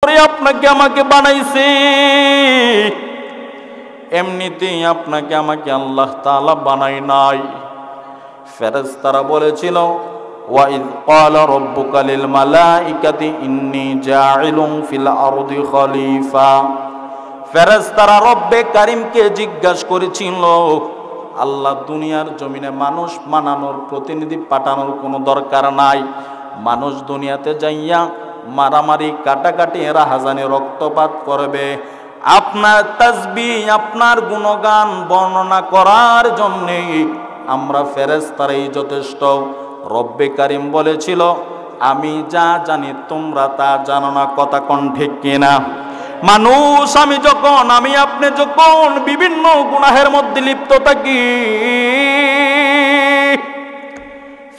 করে আপনাকে আমাকে বানাইছে, এমনিতেই আপনাকে আমাকে আল্লাহ তাআলা বানাই নাই। ফেরেশতারা বলেছিল ওয়াইদ ক্বালা রাব্বুকা লিল মালাইকাতি ইন্নী জাইলুন ফিল আরদি খলিফা। ফেরেশতারা রব্বে কারীমকে জিজ্ঞাসা করেছিল, আল্লাহ দুনিয়ার জমিনে মানুষ বানানোর প্রতিনিধি পাঠানোর কোনো দরকার নাই, মানুষ দুনিয়াতে যাইয়া মারামারি কাটাকাটি রাহাজানি রক্তপাত করবে, আপনার তাসবিহ আপনার গুণগান বর্ণনা করার জন্যে আমরা ফেরেশতারাই যথেষ্ট। রব্বে কারীম বলেছিল আমি যা জানি তোমরা তা জানো না, কথা কোন ঠিক কিনা? মানুষ আমি আপনি যখন বিভিন্ন গুনাহের মধ্যে লিপ্ত থাকি,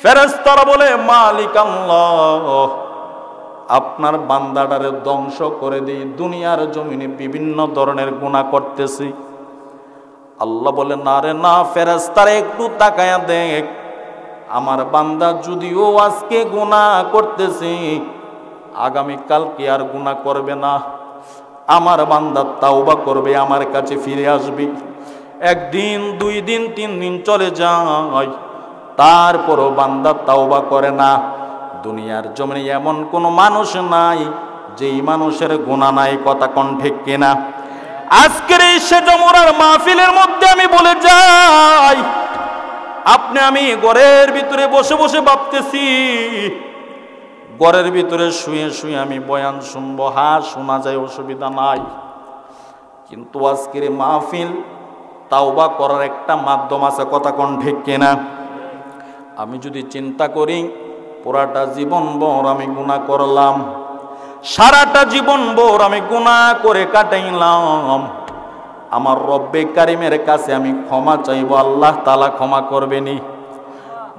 ফেরেশতারা বলে মালিক আল্লাহ আপনার বান্দাটারে ধ্বংস করে দিই, দুনিয়ার জমিনে বিভিন্ন ধরনের গুনাহ করতেছি। আল্লাহ বলে না রে না, ফেরেশতারা একটু তাকায়া দেখ, আমার বান্দা যদিও আজকে গুনাহ করতেছি, আগামীকাল কি আর গুনাহ করবে না। আমার বান্দা তাওবা করবে, আমার কাছে ফিরে আসবে। একদিন, 2 দিন, 3 দিন চলে যায়, তারপরও বান্দা তাওবা করে না। দুনিয়ার জমিনে এমন কোনো মানুষ নাই যেই মানুষের গুনাহ নাই, কথা কোন ঠিক কিনা? আজকের এই সেজমুরার মাহফিলের মধ্যে আমি বলে যাই, আমি ঘরের ভিতরে বসে বসে ভাবতেছি, ঘরের ভিতরে শুয়ে শুয়ে আমি বয়ান শুনবো, শোনা যায়, অসুবিধা নাই। কিন্তু আজকের মাহফিল তাওবা করার একটা মাধ্যম আছে, কথা কোন ঠিক কিনা? আমি যদি চিন্তা করি পুরাটা জীবন ভর আমি গুনাহ করলাম, সারাটা জীবন ভর আমি গুনাহ করে কাটাইলাম, আমার রব্বে কারীমের কাছে আমি ক্ষমা চাইবো, আল্লাহ তাআলা ক্ষমা করবেনি?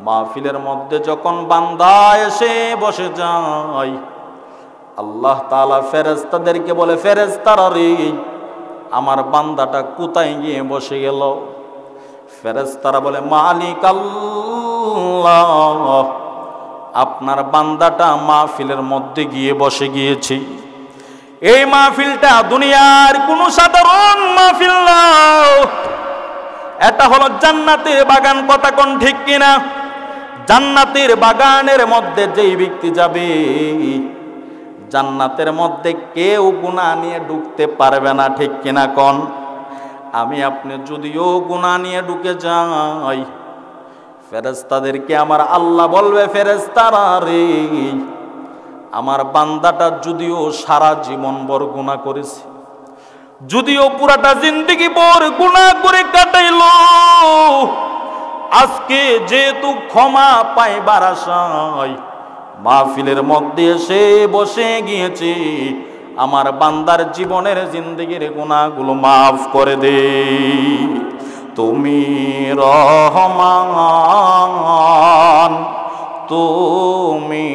মাহফিলের মধ্যে যখন বান্দা এসে বসে যায়, আল্লাহ তাআলা ফেরেশতাদেরকে বলে, ফেরেশতারা রে আমার বান্দাটা কোথায় গিয়ে বসে গেল? ফেরেশতারা বলে মালিক আল্লাহ আপনার বান্দাটা মাহফিলের মধ্যে গিয়ে বসে গিয়েছে। এই মাহফিলটা দুনিয়ার কোনো সাধারণ মাহফিল না, এটা হলো জান্নাতের বাগান, কথা কোন ঠিক কিনা? জান্নাতের বাগানের মধ্যে যেই ব্যক্তি যাবে, জান্নাতের মধ্যে কেউ গুনাহ নিয়ে ঢুকতে পারবে না, ঠিক কিনা কোন? আমি আপনি যদিও গুনাহ নিয়ে ঢুকে যাই, ফেরেশতাদেরকে আমার আল্লাহ বলবে, ফেরেশতারা রে আমার বান্দাটা যদিও সারা জীবন ভর গুনাহ করেছে, যদিও পুরাটা জিন্দেগি ভর গুনাহ করে কাটাইলো, আজকে যেহেতু ক্ষমা পাইবার আশায় মাহফিলের মধ্যে এসে বসে গিয়েছে, আমার বান্দার জীবনের জিন্দেগির গুনাহগুলো মাফ করে দে। তুমি রহমান, তুমি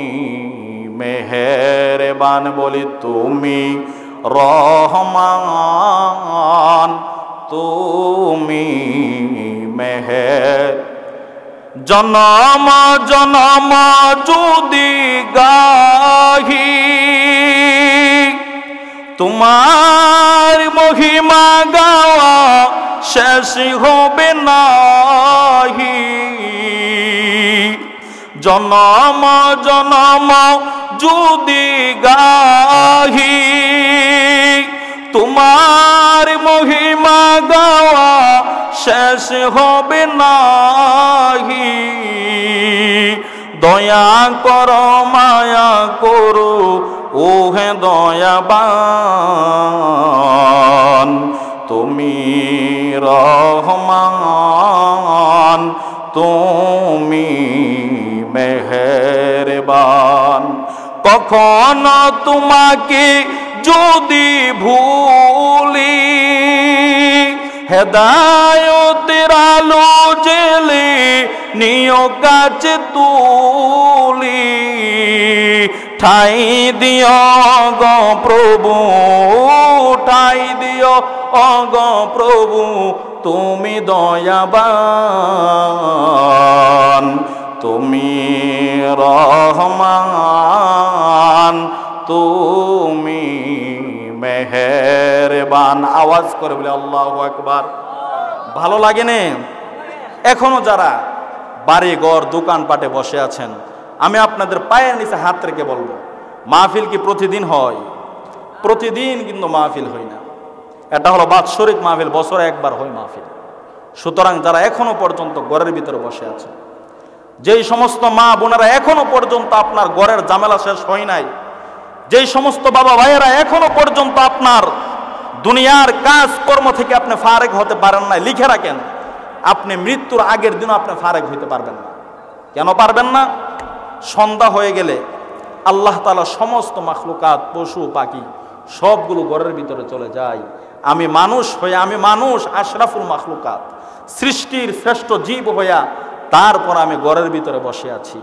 মেহেরবান, বলি তুমি রহমান, তুমি মেহের। জনম জনম যদি গাহি তোমার মহিমা গাওয়া শেষ হবে নাহি, জনম জনম যদি গাহি তোমার মহিমা গাওয়া শেষ হবে নাহি। দয়া করো মায়া করো ও হে দয়াবান, তুমি রহমান, তুমি মেহেরবান। কখনো তোমাকে যদি ভুলি, হেদায়েতের আলো জেলে নিয় কাছে তুলি, ঠাই দিও গো প্রভু, ঠাই দিও গো প্রভু, তুমি দয়াবান, তুমি রহমান, তুমি মেহেরবান। আওয়াজ করে বলে আল্লাহু আকবার। ভালো লাগে না? এখনো যারা বাড়ি ঘর দোকানপাটে বসে আছেন, আমি আপনাদের পায়ের নিচে হাত রেখে বলবো, মাহফিল কি প্রতিদিন হয়? প্রতিদিন কিন্তু মাহফিল হয় না। এটা হলো বাৎসরিক মাহফিল, বছরে একবার হয় মাহফিল। সুতরাং যারা এখনো পর্যন্ত ঘরের ভিতরে বসে আছে, যেই সমস্ত মা বোনেরা এখনো পর্যন্ত আপনার ঘরের ঝামেলা শেষ হয় নাই, যেই সমস্ত বাবা ভাইয়েরা এখনো পর্যন্ত আপনার দুনিয়ার কাজ কর্ম থেকে আপনি ফারেক হতে পারেন না, লিখে রাখেন, আপনি মৃত্যুর আগের দিনও আপনি ফারেক হইতে পারবেন না। কেন পারবেন না? সন্ধ্যা হয়ে গেলে আল্লাহ তাআলা সমস্ত মাখলুকাত, পশু পাখি সবগুলো ঘরের ভিতরে চলে যায়। আমি মানুষ হয়ে, আমি মানুষ আশরাফুল মাখলুকাত, সৃষ্টির শ্রেষ্ঠ জীব হইয়া তারপর আমি ঘরের ভিতরে বসে আছি।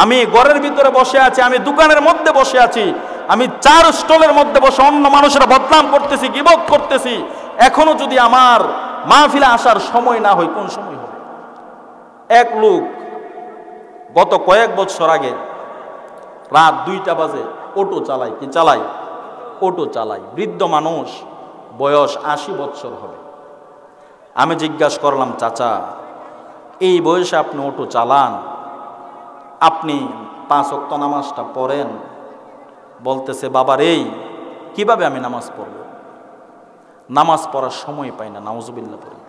আমি ঘরের ভিতরে বসে আছি, আমি দোকানের মধ্যে বসে আছি, আমি চার স্টলের মধ্যে বসে অন্য মানুষেরা বদনাম করতেছি, গীবত করতেছি। এখনো যদি আমার মাহফিলে আসার সময় না হয়, কোন সময় হবে? এক লোক গত কয়েক বছর আগে রাত 2টা বাজে অটো চালায়, কি চালায়? অটো চালায়। বৃদ্ধ মানুষ, বয়স 80 বছর হবে। আমি জিজ্ঞাসা করলাম, চাচা এই বয়সে আপনি অটো চালান, আপনি 5 ওয়াক্ত নামাজটা পড়েন? বলতেছে, বাবার এই কিভাবে আমি নামাজ পড়ব? নামাজ পড়ার সময় পাই না। নাউজুবিল্লাহ পড়ি।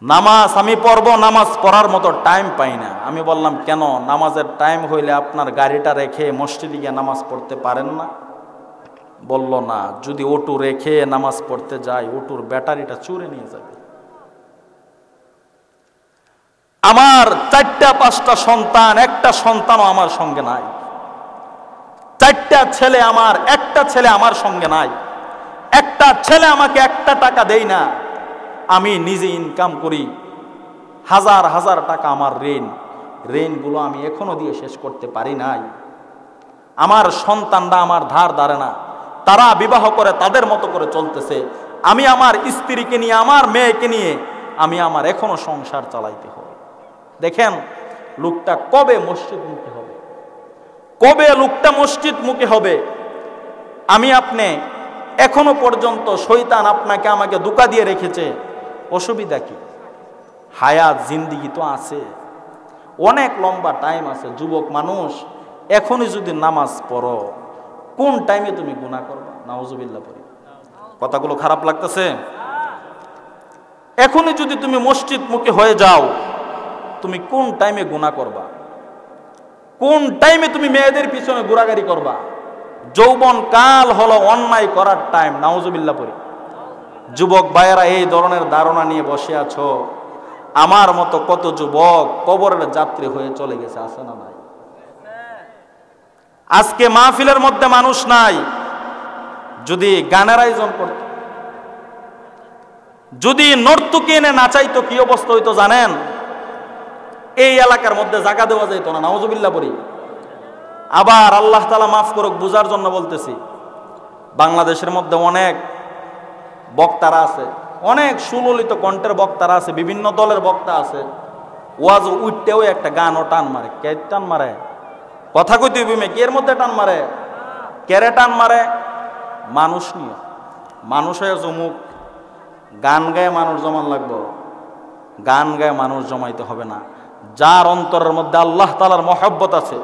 নামাজ আমি পড়বো, নামাজ পড়ার মতো টাইম পাই না। আমি বললাম, কেন? নামাজের টাইম হইলে আপনার গাড়িটা রেখে মসজিদে গিয়ে নামাজ পড়তে পারেন না? বলল, না, যদি অটো রেখে নামাজ পড়তে যাই, অটোর ব্যাটারিটা চুরে নিয়ে যাবে। আমার 4টা-5টা সন্তান, একটা সন্তানও আমার সঙ্গে নাই। 4টা ছেলে আমার, একটা ছেলে আমার সঙ্গে নাই। একটা ছেলে আমাকে 1টা টাকা দেয় না। আমি নিজে ইনকাম করি, হাজার হাজার টাকা আমার ঋণগুলো আমি এখনো দিয়ে শেষ করতে পারি নাই। আমার সন্তানরা আমার ধার ধারে না, তারা বিবাহ করে তাদের মতো করে চলতেছে। আমি আমার স্ত্রীকে নিয়ে, আমার মেয়েকে নিয়ে আমি আমার এখনো সংসার চালাইতে হবে। দেখেন লোকটা কবে মসজিদমুখী হবে, কবে লোকটা মসজিদমুখী হবে? আমি আপনি এখনো পর্যন্ত শয়তান আপনাকে আমাকে ধোঁকা দিয়ে রেখেছে। অসুবিধা কি? হায়াত জিন্দিগি তো আছে, অনেক লম্বা টাইম আছে। যুবক মানুষ, এখনই যদি নামাজ পড়ো, কোন টাইমে তুমি গুনাহ করবা? নাউজুবিল্লাহ পড়ি। কথাগুলো খারাপ লাগতেছে? এখনই যদি তুমি মসজিদমুখী হয়ে যাও, তুমি কোন টাইমে গুনাহ করবা? কোন টাইমে তুমি মেয়েদের পিছনে ঘোরাঘুরি করবা? যৌবন কাল হলো অন্যায় করার টাইম। নাউজুবিল্লাহ পড়ি। যুবক ভাইয়েরা, এই ধরনের ধারণা নিয়ে বসে আছো। আমার মতো কত যুবক কবরের যাত্রী হয়ে চলে গেছে, আছে না নাই? আজকে মাহফিলের মধ্যে মানুষ নাই। যদি গানের আয়োজন করত, যদি নর্তকী এনে নাচাইতো, কি অবস্থা হইতো জানেন? এই এলাকার মধ্যে জায়গা দেওয়া যাইতো না। নাউজুবিল্লাহ পড়ি। আবার আল্লাহ তাআলা মাফ করুক, বুঝার জন্য বলতেছি, বাংলাদেশের মধ্যে অনেক বক্তারা আছে, অনেক সুললিত কণ্ঠের বক্তারা আছে, বিভিন্ন দলের বক্তা আছে। ওয়াজ উঠতেও একটা গানও টান মারে। কে টান মারে? কথা কইতে হইবে, কে এর মধ্যে টান মারে? কেরে টান মারে? মানুষ নিয়ে। মানুষ হয়ে জমুক, গান গায়ে মানুষ জমান লাগবো? গান গায়ে মানুষ জমাইতে হবে না। যার অন্তরের মধ্যে আল্লাহ তাআলার মহব্বত আছে,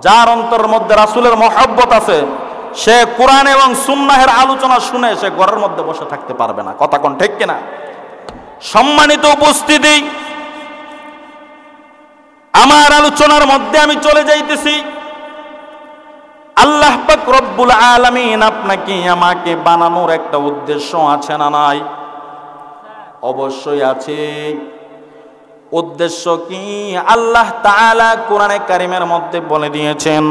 যার অন্তরের মধ্যে রাসূলের মহব্বত আছে, সে কোরআন এবং সুন্নাহের আলোচনা শুনে সে ঘরের মধ্যে বসে থাকতে পারবে না। কথা কোন ঠিক কিনা? সম্মানিত উপস্থিতি, আমার আলোচনার মধ্যে আমি চলে যাইতেছি। আল্লাহ পাক রব্বুল আলামিন আপনাকে আমাকে বানানোর একটা উদ্দেশ্য আছে না নাই? অবশ্যই আছে। উদ্দেশ্য কি? আল্লাহ তাআলা কোরআনে কারিমের মধ্যে বলে দিয়েছেন,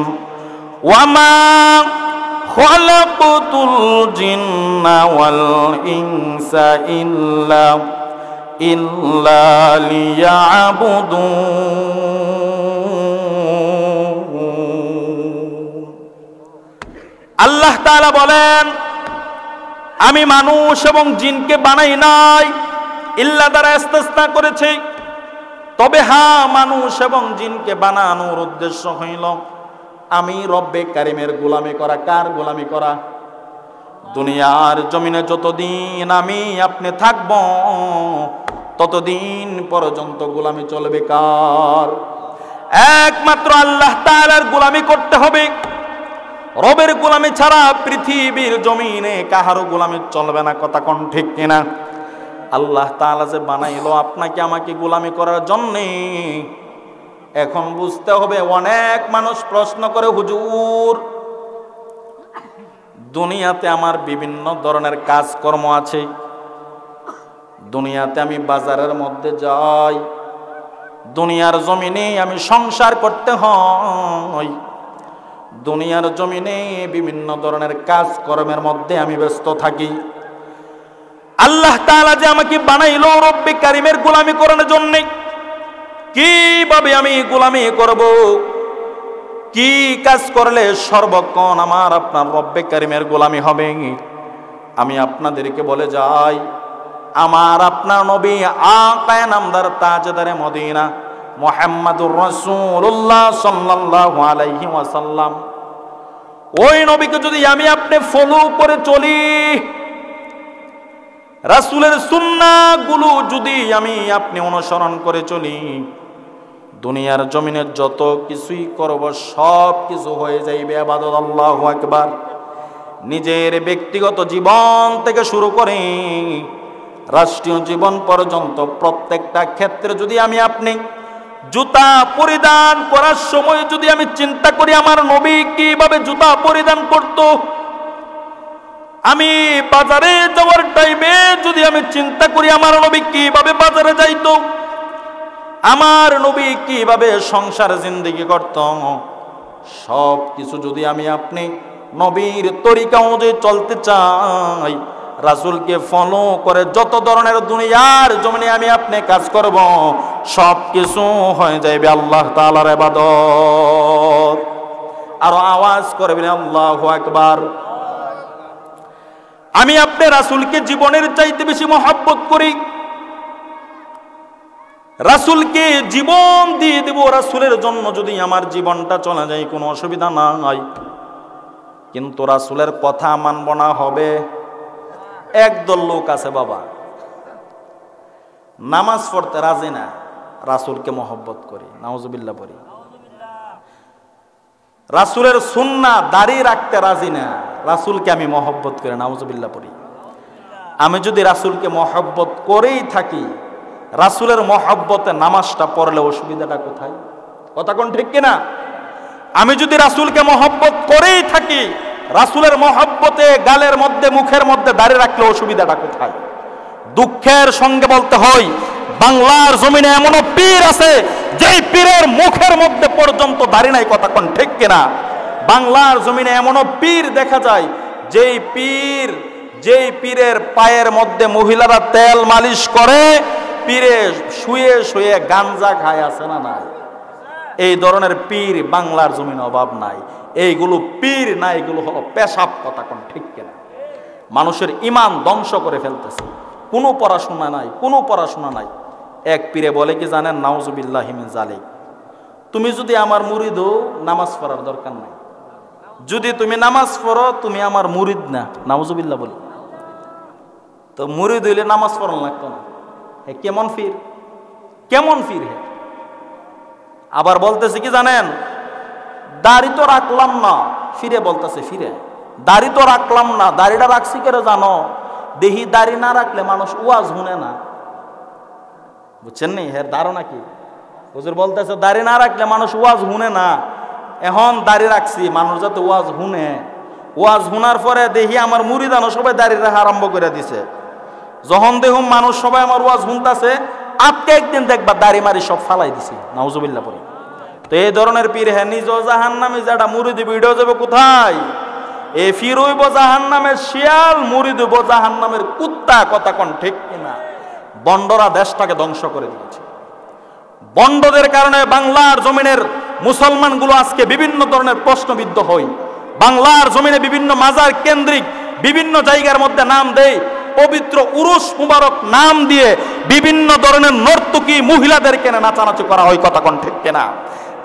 ওয়ামা খালাকাতুল জিন্না ওয়াল ইনসা ইল্লা লিয়াবুদুন। আল্লাহ তাআলা বলেন, আমি মানুষ এবং জিনকে বানাই নাই, ইল্লা দ্বারা ইস্তিসনা করেছি। তবে হ্যাঁ, মানুষ এবং জিনকে বানানোর উদ্দেশ্য হইল আমি রব্বে কারিমের গোলামি করা। কার গোলামি করা? দুনিয়ার জমিনে যতদিন আমি আপনি থাকব ততদিন পর্যন্ত গোলামি চলবে কার? একমাত্র আল্লাহ তাআলার গোলামি করতে হবে। রবের গোলামি ছাড়া পৃথিবীর জমিনে কাহারও গোলামি চলবে না। কথা কোন ঠিক কিনা? আল্লাহ তাআলা যে বানাইলো আপনাকে আমাকে গোলামি করার জন্যে, এখন বুঝতে হবে। অনেক মানুষ প্রশ্ন করে, হুজুর দুনিয়াতে আমার বিভিন্ন ধরনের কাজকর্ম আছে, দুনিয়াতে আমি বাজারের মধ্যে যাই, দুনিয়ার জমিনে আমি সংসার করতে হয়, দুনিয়ার জমিনে বিভিন্ন ধরনের কাজকর্মের মধ্যে আমি ব্যস্ত থাকি। আল্লাহ তাআলা যে আমাকে বানাইলো রব্বে কারিমের গোলামি করার জন্য, কিভাবে আমি গোলামি করব? কি কাজ করলে সর্বক্ষণ আমার আপনার রব্বে কারিমের গোলামি হবে? আমি আপনাদেরকে বলে যাই, আমার আপনার নবী আকায়ে নামদার তাজদারে মদিনা মুহাম্মাদুর রাসূলুল্লাহ সাল্লাল্লাহু আলাইহি ওয়াসাল্লাম, ওই নবীকে যদি আমি আপনি ফলো করে চলি, রাসূলের সুন্নাহগুলো যদি আমি আপনি অনুসরণ করে চলি, দুনিয়ার জমিনে যত কিছুই করব সব কিছু হয়ে যাইবে ইবাদত। আল্লাহু আকবার। নিজের ব্যক্তিগত জীবন থেকে শুরু করে রাষ্ট্রীয় জীবন পর্যন্ত প্রত্যেকটা ক্ষেত্রে যদি আমি আপনি জুতা পরিধান করার সময় যদি আমি চিন্তা করি আমার নবী কিভাবে জুতা পরিধান করত, আমি বাজারে যাওয়ার টাইমে যদি আমি চিন্তা করি আমার নবী কিভাবে বাজারে যাইত, আমার নবী কিভাবে সংসার জিন্দেগি করত, সব কিছু যদি আমি আপনি নবীর তরিকা অনুযায়ী চলতে চাই, রাসূলকে ফলো করে যত ধরনের দুনিয়ার জমিনে আমি আপনি কাজ করব, সব কিছু হয়ে যাবে আল্লাহ তাআলার ইবাদত। আর আওয়াজ করবেন আল্লাহু আকবার। আমি আপনি রাসূলকে জীবনের চাইতে বেশি মহব্বত করি, রাসূলকে জীবন দিয়ে দেব। রাসূলের জন্য যদি আমার জীবনটা চলে যায় কোনো অসুবিধা নাই, কিন্তু রাসূলের কথা মানব না হবে। একদল লোক আছে বাবা, নামাজ পড়তে রাজি না, রাসূলকে মহব্বত করি, নাউজুবিল্লাহ পড়ি। রাসূলের সুন্নাহ দাড়ি রাখতে রাজি না, রাসূলকে আমি মহব্বত করি, নাউজুবিল্লাহ পড়ি। আমি যদি রাসূলকে মহব্বত করেই থাকি, রাসূলের মহব্বতে নামাজটা পড়লে অসুবিধাটা কোথায়? কথা কোন ঠিক কিনা? আমি যদি রাসূলকে মহব্বত করেই থাকি, রাসূলের মহব্বতে গালের মধ্যে মুখের মধ্যে দাড়ি রাখলে অসুবিধাটা কোথায়? দুঃখের সঙ্গে বলতে হয়, বাংলার জমিনে এমনও পীর আছে যেই পীরের মুখের মধ্যে পর্যন্ত দাড়ি নাই। কথা কোন ঠিক কিনা? বাংলার জমিনে এমনও পীর দেখা যায় যেই পীরের পায়ের মধ্যে মহিলারা তেল মালিশ করে, পীরে শুয়ে শুয়ে গাঞ্জা খায়, আছে না নাই? এই ধরনের পীর বাংলার জমিনে অভাব নাই। এইগুলো পীর না, এগুলো হলো পেশাব। কথা কোন ঠিক কিনা? মানুষের ঈমান ধ্বংস করে ফেলতেছে। কোনো পড়াশোনা নাই, কোনো পড়াশোনা নাই। এক পীরে বলে কি জানেন? নাউজুবিল্লাহি মিন যালিক, তুমি যদি আমার মুরিদ হও, নামাজ পড়ার দরকার নাই। যদি তুমি নামাজ পড়ো, তুমি আমার মুরিদ না। নাউজুবিল্লাহ বলে। তো মুরিদ হইলে নামাজ পড়ানো লাগতো না। হে কেমন পীর, কেমন পীর হে? আবার বলতেছে কি জানেন? দাড়ি তো রাখলাম না, ফিরে বলতেছে, ফিরে দাড়ি তো রাখলাম না, দাড়িটা রাখছি কেন জানো? দেহি দাড়ি না রাখলে মানুষ ওয়াজ শুনে না। বুঝছেন নি? হ্যাঁ ধারণা কি? হুজুর বলতেছে দাড়ি না রাখলে মানুষ ওয়াজ শুনে না। এখন দাড়ি রাখছি মানুষ যাতে ওয়াজ শুনে। ওয়াজ শুনার পরে দেখি আমার মুরিদানো সবাই দাড়ি রাখা আরম্ভ করে দিছে। যখন দেখুন মানুষ সবাই আমার ওয়াজ শুনতেছে, আজকে একদিন দেখবা দাড়ি মারি সব ফালাই দিছে। নাউজুবিল্লাহ পড়ি। তো এই ধরনের পীর হ্যাঁ নিজ জাহান্নামে যেটা মুরিদ ভিডিও যাবে কোথায়? এ ফির হইব জাহান্নামের শিয়াল, মুরিদ হইব জাহান্নামের কুত্তা। কথা কোন ঠিক কিনা? বন্ডরা দেশটাকে ধ্বংস করে দিয়েছে। বন্ডদের কারণে বাংলার জমিনের মুসলমানগুলো আজকে বিভিন্ন ধরনের প্রশ্নবিদ্ধ হয়। বাংলার জমিনে বিভিন্ন মাজার কেন্দ্রিক বিভিন্ন জায়গার মধ্যে নাম দেয়, পবিত্র উরুস মুবারক নাম দিয়ে বিভিন্ন ধরনের নর্তকী মহিলাদেরকে নাচানাচি করা হয়। কথা কোন ঠিক কিনা?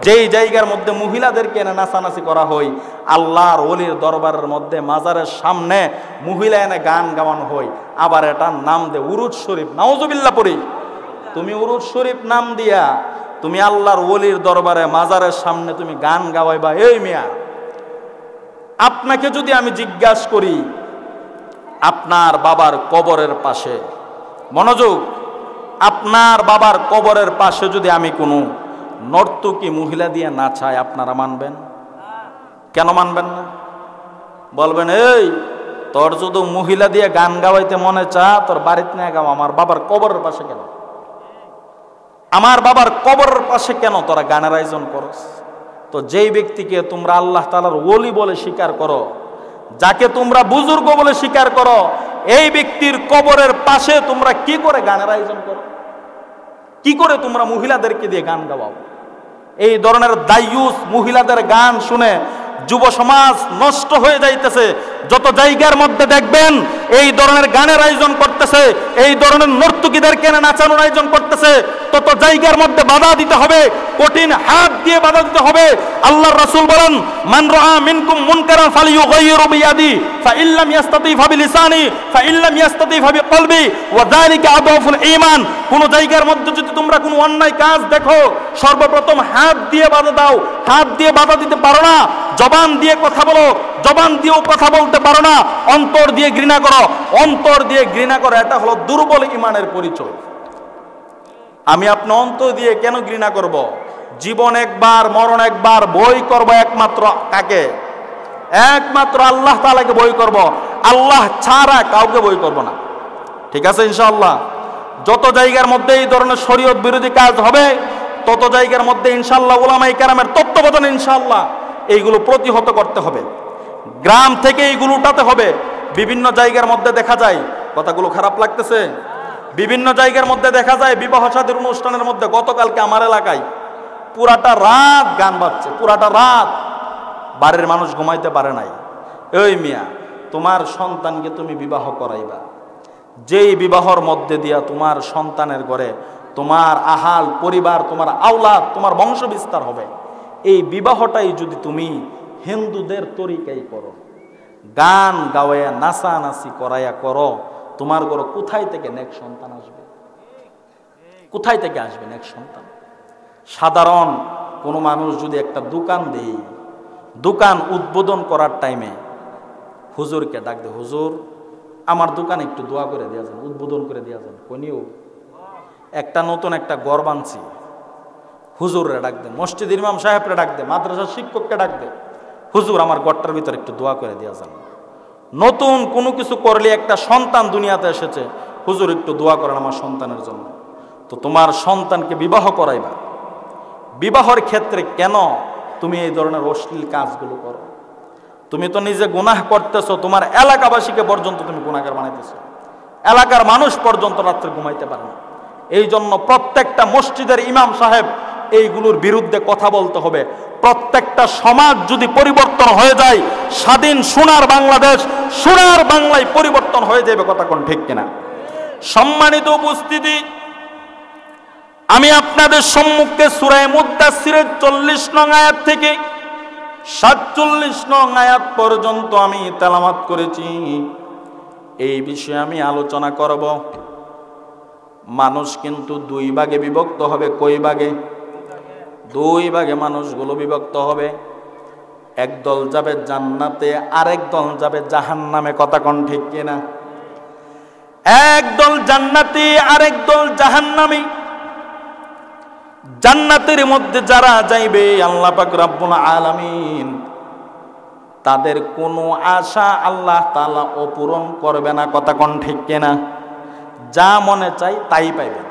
যেই জায়গার মধ্যে মহিলাদেরকে এনে নাচানাচি করা হয়, আল্লাহর ওলির দরবারের মধ্যে মাজারের সামনে মহিলা এনে গান গাওয়ানো হয়, আবার এটার নাম দে উরুজ শরীফ। নাউজুবিল্লাহ পড়ি। তুমি উরুজ শরীফ নাম দিয়া তুমি আল্লাহর ওলির দরবারে মাজারের সামনে তুমি গান গাওয়াইবা? এই মিয়া, আপনাকে যদি আমি জিজ্ঞাসা করি আপনার বাবার কবরের পাশে, মনোযোগ, আপনার বাবার কবরের পাশে যদি আমি কোনো নর্তকী মহিলা দিয়ে নাচাই, আপনারা মানবেন? কেন মানবেন না? বলবেন এই তোর যদি মহিলা দিয়ে গান গাওয়াইতে মনে চা তোর বাড়িতে নিয়ে গাও, আমার বাবার কবরের পাশে কেন? আমার বাবার কবরের পাশে কেন তোরা গানের আয়োজন করস? তো যেই ব্যক্তিকে তোমরা আল্লাহ তাআলার ওলি বলে স্বীকার করো, যাকে তোমরা বুজুর্গ বলে স্বীকার করো, এই ব্যক্তির কবরের পাশে তোমরা কি করে গানের আয়োজন করো? কি করে তোমরা মহিলাদেরকে দিয়ে গান গাওয়াও? এই ধরনের দায়ুস মহিলাদের গান শুনে যুব সমাজ নষ্ট হয়ে যাইতেছে। যত জায়গার মধ্যে দেখবেন এই ধরনের গানের আয়োজন করতেছে, এই ধরনের নর্তকীদের কেনে নাচানোর আয়োজন করতেছে, তত জায়গার মধ্যে বাধা দিতে হবে, কঠিন হাত দিয়ে বাধা দিতে হবে। আল্লাহর রাসূল বলেন, মান রাআ মিনকুম মুনকারান ফালিয়ুগাইয়িরু বিয়াদি ফাইল্লাম ইয়াস্তাতি ফাবিলিসানি ফাইল্লাম ইয়াস্তাতি ফাবিকলবি ওয়া যালিকা আদওয়াফুল ঈমান। কোন জায়গার মধ্যে যদি তোমরা কোনো অন্যায় কাজ দেখো, সর্বপ্রথম হাত দিয়ে বাধা দাও। হাত দিয়ে বাধা দিতে পারো না, জবান দিয়ে কথা বলো, জবান দিয়েও কথা বলতে পারো না, অন্তর দিয়ে ঘৃণা করো, অন্তর দিয়ে ঘৃণা করো। এটা হলো দুর্বল ঈমানের পরিচয়। আমি আপনি অন্তর দিয়ে কেন ঘৃণা করব? জীবন একবার, মরণ একবার, বই করব একমাত্র কাকে? একমাত্র আল্লাহ তাআলাকে বই করব, আল্লাহ ছাড়া কাউকে বই করব না। ঠিক আছে ইনশাআল্লাহ? যত জায়গার মধ্যে এই ধরনের শরীয়ত বিরোধী কাজ হবে, তত জায়গার মধ্যে ইনশাআল্লাহ উলামায়ে কেরামের তত্ত্বাবধানে ইনশাআল্লাহ এইগুলো প্রতিহত করতে হবে। গ্রাম থেকে এইগুলো উঠাতে হবে। বিভিন্ন জায়গার মধ্যে দেখা যায়, কথাগুলো খারাপ লাগতেছে, বিভিন্ন জায়গার মধ্যে দেখা যায় বিবাহ শাদীর অনুষ্ঠানের মধ্যে, গতকালকে আমার এলাকায় পুরাটা রাত গান বাজছে, পুরাটা রাত, বাড়ির মানুষ ঘুমাইতে পারে নাই। এই মিয়া, তোমার সন্তানকে তুমি বিবাহ করাইবা, যেই বিবাহর মধ্যে দিয়া তোমার সন্তানের ঘরে তোমার আহাল পরিবার, তোমার আওলাদ, তোমার বংশ বিস্তার হবে, এই বিবাহটাই যদি তুমি হিন্দুদের তরিকাই করো, গান গাওয়াইয়া নাচানাচি করাইয়া করো, তোমার ঘরে কোথায় থেকে নেক সন্তান আসবে? কোথায় থেকে আসবে নেক সন্তান? সাধারণ কোনো মানুষ যদি একটা দোকান দেই, দোকান উদ্বোধন করার টাইমে হুজুরকে ডাক দে, হুজুর আমার দোকানে একটু দোয়া করে দেওয়া যান, উদ্বোধন করে দেওয়া যান। কোনিও একটা নতুন একটা ঘর বানছি, হুজুররে ডাক দে, মসজিদের ইমাম সাহেবরে ডাক দে, মাদ্রাসার শিক্ষককে ডাক দে, হুজুর আমার ঘরটার ভিতরে একটু দোয়া করে দেওয়া যান। নতুন কোনো কিছু করলে একটা সন্তান দুনিয়াতে এসেছে, হুজুর একটু দোয়া করেন আমার সন্তানের জন্য। তো তোমার সন্তানকে বিবাহ করাইবা, বিবাহের ক্ষেত্রে কেন তুমি এই ধরনের অশ্লীল কাজগুলো করো? তুমি তো নিজে গুনাহ করতেছো, তোমার এলাকাবাসীকে পর্যন্ত তুমি গুনাহগার বানাইতেছো, এলাকার মানুষ পর্যন্ত রাত্রে ঘুমাইতে পারে না। এই জন্য প্রত্যেকটা মসজিদের ইমাম সাহেব এইগুলোর বিরুদ্ধে কথা বলতে হবে। প্রত্যেকটা সমাজ যদি পরিবর্তন হয়ে যায়, স্বাধীন সোনার বাংলাদেশ, সোনার বাংলায় পরিবর্তন হয়ে যাবে। কথা কোন ঠিক কিনা? সম্মানিত উপস্থিতি, আমি আপনাদের সম্মুখে সূরা মুদ্দাসসিরের 40 নং আয়াত থেকে 47 নং আয়াত পর্যন্ত আমি তেলাওয়াত করেছি। এই বিষয়ে আমি আলোচনা করব। মানুষ কিন্তু দুই ভাগে বিভক্ত হবে। কই ভাগে? দুই ভাগে মানুষগুলো বিভক্ত হবে। একদল যাবে জান্নাতে, আরেক দল যাবে জাহান্নামে। কথা কোন ঠিক কিনা? একদল জান্নাতি, আরেক দল জাহান্নামী। জান্নাতের মধ্যে যারা যাইবে, আল্লাহ পাক রব্বুল আলামিন তাদের কোনো আশা আল্লাহ তাআলা অপূরণ করবে না। কথা কোন ঠিক কিনা? যা মনে চাই তাই পাইবে।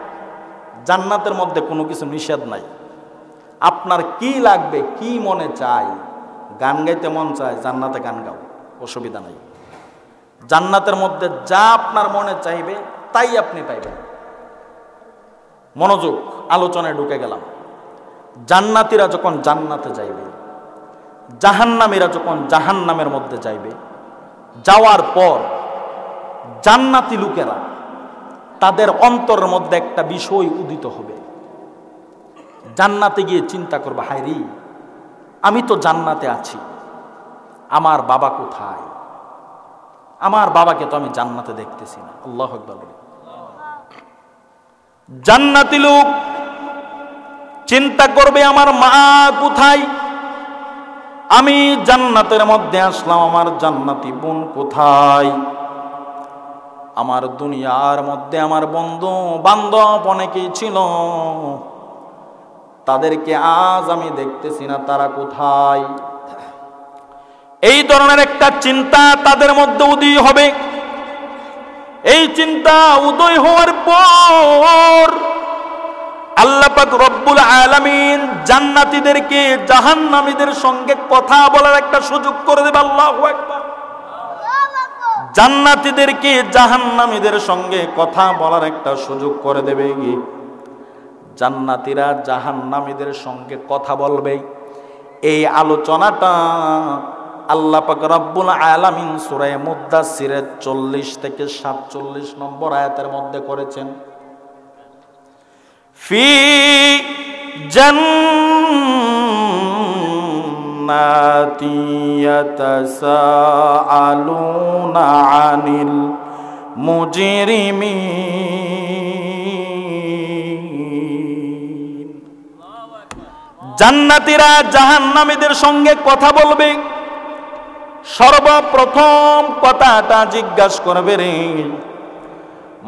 জান্নাতের মধ্যে কোনো কিছু নিষেধ নাই। আপনার কি লাগবে, কি মনে চাই, গান গাইতে মন চায়, জান্নাতে গান গাও, অসুবিধা নাই। জান্নাতের মধ্যে যা আপনার মনে চাইবে তাই আপনি পাইবেন। মনোযোগ, আলোচনায় ঢুকে গেলাম। জান্নাতীরা যখন জান্নাতে যাইবে, জাহান্নামীরা যখন জাহান্নামের মধ্যে যাইবে, যাওয়ার পর জান্নাতি লোকেরা তাদের অন্তরের মধ্যে একটা বিষয় উদিত হবে জান্নাতে গিয়ে চিন্তা করবে, হায় রে, আমি তো জান্নাতে আছি, আমার বাবা কোথায়? আমার বাবাকে তো আমি জান্নাতে দেখতেছি না। আল্লাহু আকবার। জান্নাতি লোক চিন্তা করবে, আমার মা কোথায়? আমি জান্নাতের মধ্যে আসলাম, আমার জান্নাতি বোন কোথায়? আমার দুনিয়ার মধ্যে আমার বন্ধু বান্ধব অনেকেই ছিল, তাদেরকে আজ আমি দেখতেছি না, তারা কোথায়? এই ধরনের একটা চিন্তা তাদের মধ্যে উদয় হবে। এই চিন্তা উদয় হওয়ার পর আল্লাহ পাক রব্বুল আলামিন জান্নাতীদেরকে জাহান্নামীদের সঙ্গে কথা বলার একটা সুযোগ করে দেবে। আল্লাহু আকবার। জান্নাতীদেরকে জাহান্নামীদের সঙ্গে কথা বলার একটা সুযোগ করে দেবে। জান্নাতীরা জাহান্নামীদের সঙ্গে কথা বলবে। এই আলোচনাটা আল্লাহ পাক রব্বুল আলামিন সূরা মুদ্দাসসিরের 40 থেকে 47 নম্বর আয়াতের মধ্যে করেছেন। ফি জান্নাতি ইয়াতাসাআলুনা আনিল মুজরিমিন। জান্নাতীরা জাহান্নামীদের সঙ্গে কথা বলবে। সর্বপ্রথম কথাটা জিজ্ঞাসা করবে, রে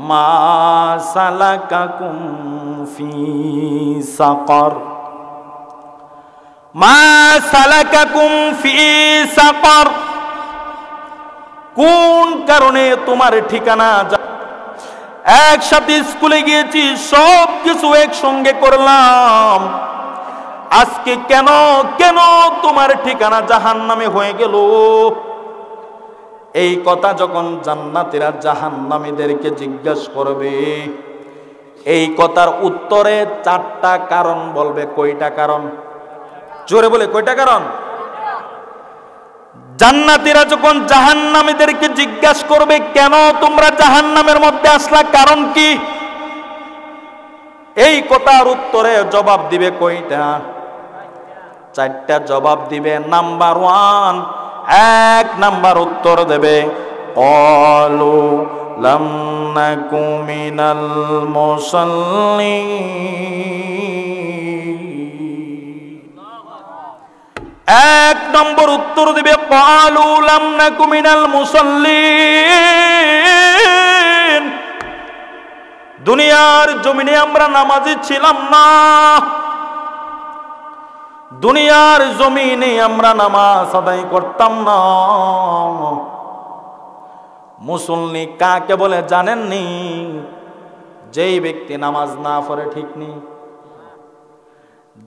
মা সালাকাকুম ফি সাকার, মা সালাকাকুম ফি সাকার, কোন কারণে তোমার ঠিকানা? একসাথে স্কুলে গিয়েছি, সব কিছু একসঙ্গে করলাম, আজকে কেন কেন তোমার ঠিকানা জাহান্নামে হয়ে গেল? এই কথা যখন জান্নাতীরা জাহান্নামীদেরকে জিজ্ঞাসা করবে, এই কথার উত্তরে 4টা কারণ বলবে। কয়টা কারণ? জোরে বলে, কয়টা কারণ? জান্নাতীরা যখন জাহান্নামীদেরকে জিজ্ঞাসা করবে, কেন তোমরা জাহান্নামের মধ্যে আসলা, কারণ কি? এই কথার উত্তরে জবাব দিবে কয়টা? 4টা জবাব দিবে। নাম্বার 1, 1 নাম্বার উত্তর দেবে, ক্বালু লাম নাকু মিনাল মুসাল্লিন। 1 নম্বর উত্তর দিবে, ক্বালু লাম নাকু মিনাল মুসাল্লিন। দুনিয়ার জমিনে আমরা নামাজি ছিলাম না, দুনিয়ার জমিনে আমরা নামাজ আদায় করতাম না। মুসল্লি কাকে বলে জানেননি? যেই ব্যক্তি নামাজ না পড়ে, ঠিক নেই?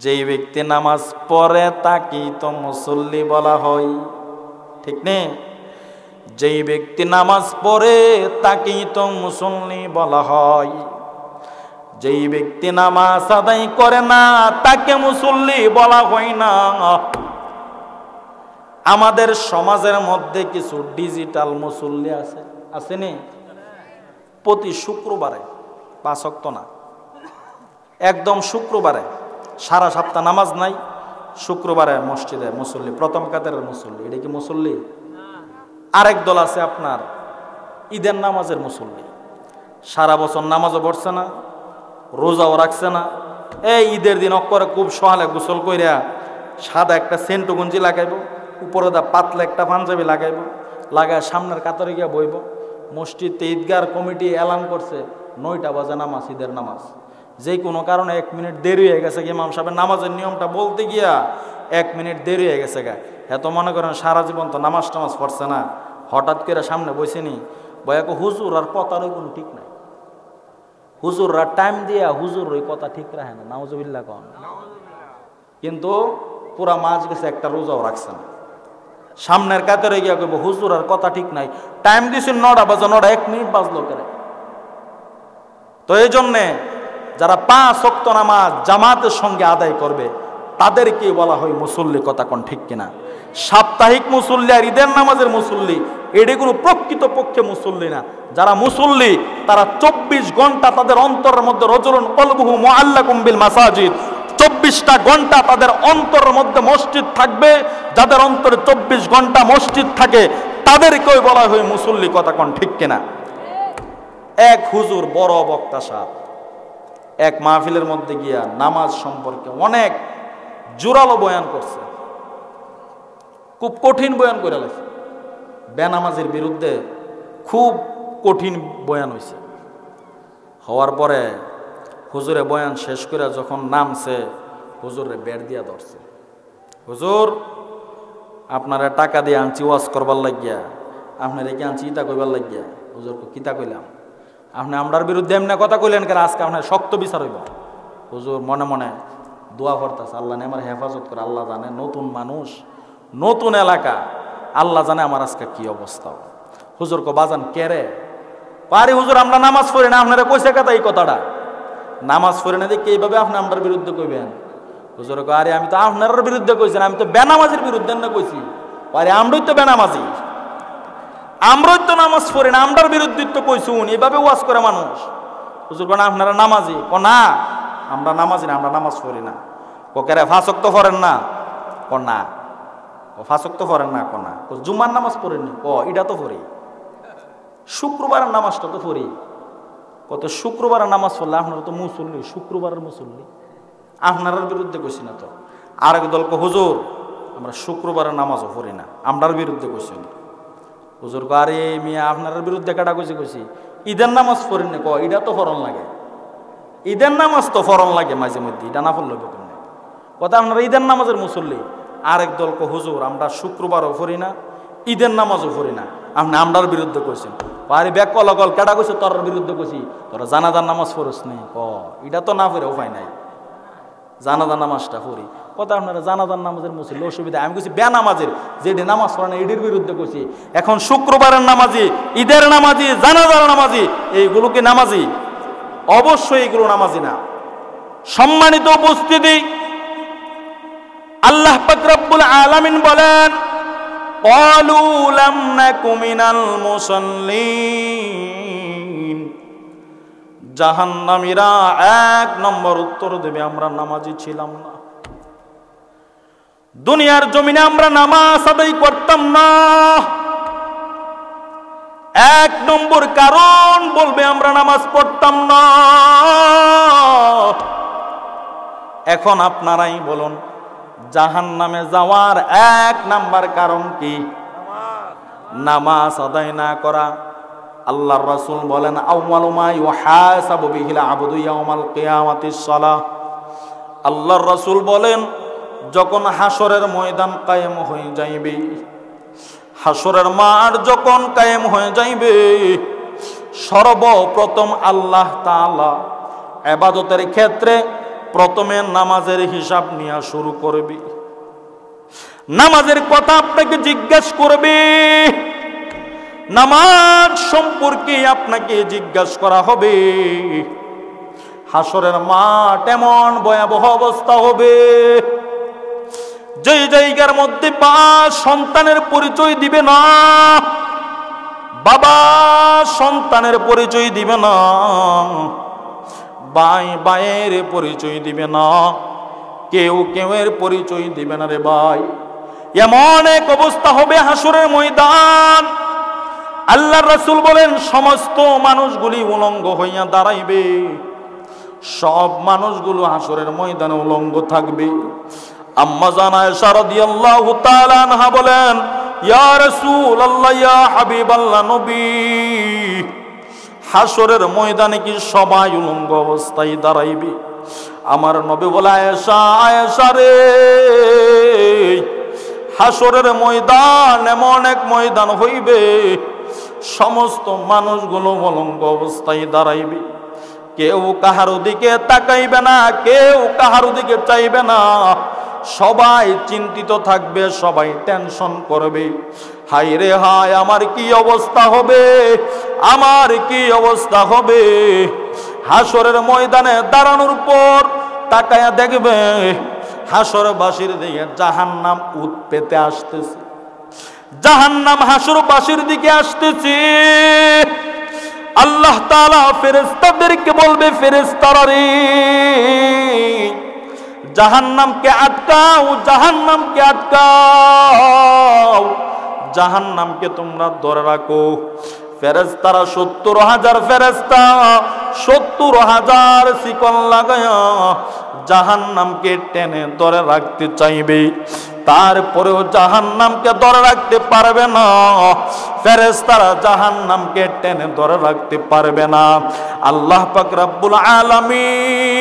যেই ব্যক্তি নামাজ পড়ে তাকেই তো মুসল্লি বলা হয়, ঠিক নেই? যেই ব্যক্তি নামাজ পড়ে তাকেই তো মুসল্লি বলা হয়। যেই ব্যক্তি নামাজ আদায় করে না তাকে মুসল্লি বলা হয় না। আমাদের সমাজের মধ্যে কিছু ডিজিটাল মুসল্লি আছে, আসেনি? প্রতি শুক্রবারে 5 ওয়াক্ত না, একদম শুক্রবারে, সারা সপ্তাহ নামাজ নাই, শুক্রবারে মসজিদে মুসল্লি, প্রথম কাতারের মুসল্লি। এটা কি মুসল্লি? আরেক দল আছে আপনার ঈদের নামাজের মুসল্লি, সারা বছর নামাজও পড়ছে না, রোজাও রাখছে না, এই ঈদের দিন অক্করে খুব সহালে গোসল কইরা সাদা একটা সেন্টু গঞ্জি লাগাইব, উপরে দা পাতলা একটা পাঞ্জাবি লাগাইব, লাগায় সামনের কাতারে গিয়া বইব। মসজিদে ঈদগার কমিটি এলান করছে 9টা বাজে নামাজ, ঈদের নামাজ। যে কোনো কারণে 1 মিনিট দেরি হয়ে গেছে, ইমাম সাহেবের নামাজের নিয়মটা বলতে গিয়া 1 মিনিট দেরি হয়ে গেছে গা। এত মনে করেন সারা জীবন তো নামাজ টামাজ পড়ছে না, হঠাৎ করে সামনে বসেনি, বয়াকে হুজুর আর কথারও কোনো ঠিক নাই। হুজুররা টাইম দিয়া হুজুর ওই কথা ঠিক রাখে না, নাউজুবিল্লাহ কন। কিন্তু পুরা মাস গেছে, একটা রোজাও রাখছে না। সামনের কাতারে গিয়া কইব হুজুর আর কথা ঠিক নাই, টাইম দিয়েছেন 9টা বাজে, 9টা 1 মিনিট বাজলো করে। তো এই জন্যে যারা 5 ওয়াক্ত নামাজ জামাতের সঙ্গে আদায় করবে তাদেরকে বলা হয় মুসল্লি, কথা কোন ঠিক কিনা? সাপ্তাহিক মুসল্লি আর ঈদের নামাজের মুসল্লি এটি কোনো প্রকৃত পক্ষে মুসল্লি না। যারা মুসল্লি তারা 24 ঘন্টা তাদের অন্তরের মধ্যে রজুলুন কলবুহু মুআল্লাকুম বিল মাসাজিদ, 24টা ঘন্টা তাদের অন্তরের মধ্যে মসজিদ থাকবে। যাদের অন্তরে 24 ঘন্টা মসজিদ থাকে তাদেরকেই বলা হয় মুসল্লি। কথা কোন ঠিক কিনা? এক হুজুর বড় বক্তা সাহেব এক মাহফিলের মধ্যে গিয়া নামাজ সম্পর্কে অনেক জোরালো বয়ান করছে, খুব কঠিন বয়ান করে লাগছে। বেনামাজির বিরুদ্ধে খুব কঠিন বয়ান হয়েছে। হওয়ার পরে হুজুরে বয়ান শেষ করে যখন নামছে, হুজুরে বেড় দিয়া ধরছে। হুজুর, আপনারা টাকা দিয়ে আনছি ওয়াজ করবার লাগিয়া, আপনারা কি আনছি ইতা কইবার লাগিয়া? হুজুরকে কিতা কইলাম? আপনি আমরার বিরুদ্ধে এমনি কথা কইলেন কেন? আজকে আপনার শক্ত বিচার হইব। হুজুর মনে মনে দোয়া করতেছে, আল্লাহ নে আমার হেফাজত করে। আল্লাহ জানে নতুন মানুষ, নতুন এলাকা, আল্লাহ জানে আমার আজকে কি অবস্থা। হুজুরকে বাজান কেরে পারি? হুজুর আমরা নামাজ পড়ি না। আপনারা কইছে কথা এই কথাটা, নামাজ পড়ি না দেখে এইভাবে আপনি আমরার বিরুদ্ধে কইবেন? হুজুর কয়, আরে আমি তো আপনার বিরুদ্ধে কইছি না, আমি তো বেনামাজির বিরুদ্ধে না কইছি। আরে আমরাই তো বেনামাজি, আমরাই তো নামাজ পড়ি না, আমরার বিরুদ্ধে তো কইছুন। এইভাবে ওয়াজ করে মানুষ। হুজুর কয়, আপনারা নামাজি? ক না, আমরা নামাজি না, আমরা নামাজ পড়ি না। কেরে ফাঁস ওয়াক্ত পড়েন না? ক না। ফাঁস ওয়াক্ত পড়েন না? ক না। জুমার নামাজ পড়েননি? ক এটা তো পড়ি। শুক্রবারের নামাজটা তো পড়ি। কত শুক্রবারের নামাজ পড়লে আপনারা তো মুসল্লি, শুক্রবারের মুসল্লি। আপনার বিরুদ্ধে কইছি না তো। আরেক দলকে হুজুর আমরা শুক্রবারের নামাজও পড়ি না, আমরার বিরুদ্ধে কইছি না। হুজুর কো, আরে মিয়া আপনার বিরুদ্ধে কাটা কইছি ঈদের নামাজ পড়েন না? ক এটা তো ফরন লাগে, ঈদের নামাজ তো ফরন লাগে মাঝে মধ্যে, এটা না পড়লে বেতন নেই। কথা আপনারা ঈদের নামাজের মুসল্লি। আরেক দলকে হুজুর আমরা শুক্রবারও পড়ি না, ঈদের নামাজও পড়ি না, আপনি আমরার বিরুদ্ধে কইছেন। আরে ব্যাক কল কেটা কইছে তোর বিরুদ্ধে কইছি? তোরা জানাজার নামাজ পড়িস নেই? ক এটা তো না পড়ে উপায় নাই, জানাজার নামাজটা পড়ি। কথা আপনারা জানাজার নামাজের মুসল্লি, অসুবিধা। আমি কইছি বেনামাজের, যেটি নামাজ পড়ে না এটির বিরুদ্ধে কইছি। এখন শুক্রবারের নামাজি, ঈদের নামাজি, জানাজার নামাজি, এইগুলো কি নামাজি? অবশ্যই এগুলো নামাজি না। সম্মানিত উপস্থিতি, আল্লাহ পাক রব্বুল আলামিন বলেন, ক্বালু লাম নাকু মিনাল মুসাল্লিন। জাহান্নামীরা এক নম্বর উত্তর দেবে, আমরা নামাজি ছিলাম না। দুনিয়ার জমিনে আমরা নামাজ আদায় করতাম না। এক নম্বর কারণ বলবে আমরা নামাজ পড়তাম না। এখন আপনারাই বলুন, জাহান্নামে যাওয়ার এক নাম্বার কারণ কি? নামাজ আদায় না করা। আল্লাহর রাসূল বলেন, আউয়ালু মা ইউহাসাবু বিহিল আবদু ইয়াউমাল কিয়ামাতিস সালাহ। আল্লাহর রাসূল বলেন, যখন হাসরের ময়দান কায়েম হয়ে যাইবে, হাসরের মাঠ যখন কায়েম হয়ে যাইবে, সর্বপ্রথম আল্লাহ তাআলা ইবাদতের ক্ষেত্রে প্রথমে নামাজের হিসাব নেওয়া শুরু করবে। নামাজের কথা আপনাকে জিজ্ঞাসা করবে, নামাজ সম্পর্কে আপনাকে জিজ্ঞাসা করা হবে। হাসরের মাঠ এমন ভয়াবহ অবস্থা হবে, যেই জায়গার মধ্যে মা সন্তানের পরিচয় দিবে না, বাবা সন্তানের পরিচয় দিবে না, ভাই ভাইয়ের পরিচয় দিবে না, কেউ কেউয়ের পরিচয় দিবে না রে ভাই। এমন এক অবস্থা হবে হাসরের ময়দান। আল্লাহর রাসূল বলেন, সমস্ত মানুষগুলি উলঙ্গ হইয়া দাঁড়াইবে। সব মানুষগুলো হাসরের ময়দানে উলঙ্গ থাকবে। আম্মা জান আয়েশা রাদিয়াল্লাহু তাআলা আনহা বলেন, ইয়া রাসূলুল্লাহ, ইয়া হাবিবাল্লাহ, নবী, হাসরের ময়দানে কি সবাই উলঙ্গ অবস্থায় দাঁড়াইবে? আমার নবী বলে, আয়েশা, আয়েশা রে, হাসরের ময়দান এমন এক ময়দান হইবে, সমস্ত মানুষগুলো উলঙ্গ অবস্থায় দাঁড়াইবে। কেউ কাহার দিকে তাকাইবে না, কেউ কাহার দিকে চাইবে না, সবাই চিন্তিত থাকবে, সবাই টেনশন করবে। হাই রে হাই, আমার কি অবস্থা হবে, আমার কি অবস্থা হবে। হাসরের ময়দানে দাঁড়ানোর পর তাকায়া দেখবে হাসরবাসীর দিকে জাহান্নাম উৎ পেতে আসতেছে, জাহান্নাম হাসরবাসীর দিকে আসতেছে। আল্লাহ তাআলা ফেরেশতাদেরকে বলবে, ফেরেশতারা রে, জাহান্নামকে আটকাও, জাহান্নামকে আটকাও, জাহান্নামকে তোমরা ধরে রাখো। ফেরেশতারা 70,000 ফেরেশতা 70,000 শিকল লাগায়া জাহান্নামকে টেনে ধরে রাখতে চাইবে, তারপরেও জাহান্নামকে ধরে রাখতে পারবে না। ফেরেশতারা জাহান্নামকে টেনে ধরে রাখতে পারবে না। আল্লাহ পাক রব্বুল আলামিন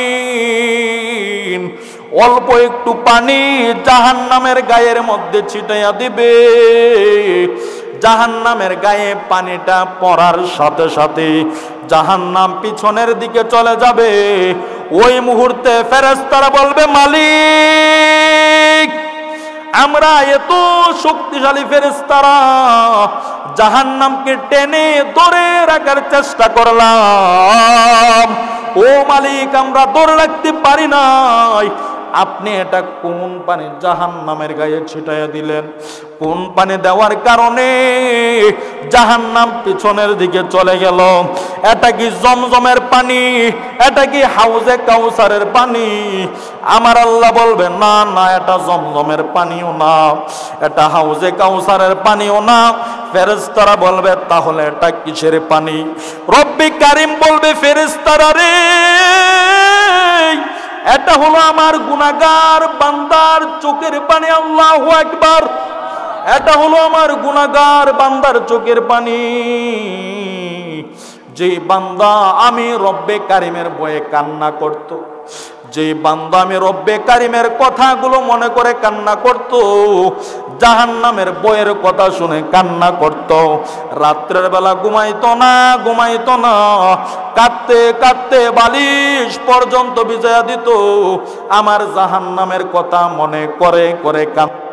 অল্প একটু পানি জাহান্নামের গায়ের মধ্যে ছিটাইয়া দিবে। জাহান্নামের গায়ে পানিটা পড়ার সাথে সাথে জাহান্নাম পিছনের দিকে চলে যাবে। ওই মুহূর্তে ফেরেশতারা বলবে, মালিক, আমরা এত শক্তিশালী ফেরেশতারা জাহান্নামকে টেনে ধরে রাখার চেষ্টা করলাম, ও মালিক আমরা ধরে রাখতে পারি নাই। আপনি এটা কোন পানি জাহান্নামের গায়ে ছিটাইয়া দিলেন? কোন পানি দেওয়ার কারণে জাহান্নাম পিছনের দিকে চলে গেল? এটা কি জমজমের পানি? এটা কি হাউজে কাউসারের পানি? আমার আল্লাহ বলবে, না না, এটা জমজমের পানিও না, এটা হাউজে কাউসারের পানিও না। ফেরেশতারা বলবে, তাহলে এটা কিসের পানি? রব্বি কারিম বলবে, ফেরেশতারা রে, এটা হলো আমার গুনাহগার বান্দার চোখের পানি। আল্লাহু আকবার। এটা হলো আমার গুনাহগার বান্দার চোখের পানি। যে বান্দা আমি রব্বে কারিমের ভয়ে কান্না করত, যে বান্দা আমি রব্বে কারিমের কথাগুলো মনে করে কান্না করত, জাহান্নামের বয়ের কথা শুনে কান্না করত, রাত্রের বেলা ঘুমাইতো না, কাঁদতে কাঁদতে বালিশ পর্যন্ত ভিজাইয়া দিত, আমার জাহান্নামের কথা মনে করে করে কান্না